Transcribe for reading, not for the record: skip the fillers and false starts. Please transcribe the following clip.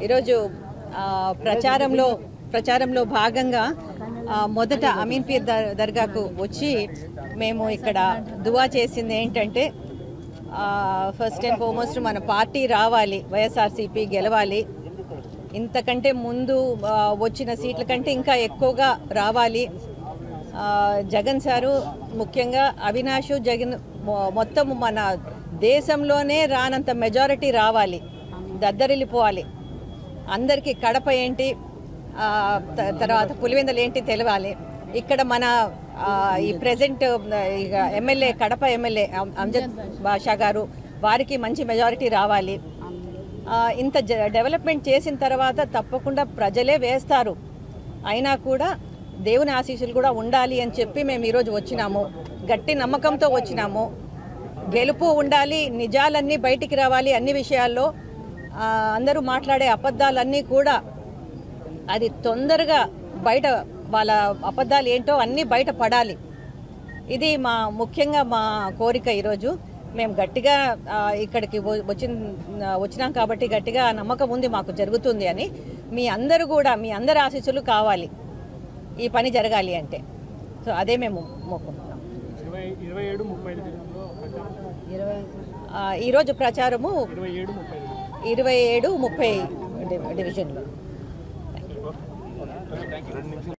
ఈరోజు ప్రచారంలో భాగంగా మొదట అమీన్పీర్ దర్గాకు వచ్చి మేము ఇక్కడ దువా చేసింది ఏంటంటే ఫస్ట్ అండ్ ఫార్మోస్ట్ మన పార్టీ రావాలి, వైఎస్ఆర్సీపీ గెలవాలి, ఇంతకంటే ముందు వచ్చిన సీట్ల కంటే ఇంకా ఎక్కువగా రావాలి. జగన్ సారు ముఖ్యంగా అవినాష్ జగన్ మొత్తం మన దేశంలోనే రానంత మెజారిటీ రావాలి, దద్దరిల్లిపోవాలి. అందరికీ కడప ఏంటి, తర్వాత పులివెందులు ఏంటి తెలవాలి. ఇక్కడ మన ఈ present MLA Kadapa MLA Amjad Basha garu, వారికి మంచి మెజారిటీ రావాలి. ఇంత డెవలప్మెంట్ చేసిన తర్వాత తప్పకుండా ప్రజలే వేస్తారు. అయినా కూడా దేవుని ఆశీస్సులు కూడా ఉండాలి అని చెప్పి మేము ఈరోజు వచ్చినాము. గట్టి నమ్మకంతో వచ్చినాము. గెలుపు ఉండాలి, నిజాలన్నీ బయటికి రావాలి. అన్ని విషయాల్లో అందరూ మాట్లాడే అబద్ధాలన్నీ కూడా అది తొందరగా బయట, వాళ్ళ అబద్ధాలు ఏంటో అన్నీ బయట పడాలి. ఇది ముఖ్యంగా మా కోరిక. ఈరోజు మేము గట్టిగా ఇక్కడికి వచ్చినాం కాబట్టి గట్టిగా నమ్మకం ఉంది మాకు జరుగుతుంది అని. మీ అందరి ఆశీస్సులు కావాలి ఈ పని జరగాలి అంటే. సో అదే మేము మొక్కుతున్నాం. ఈరోజు ప్రచారము 27-30 డివిజన్లో.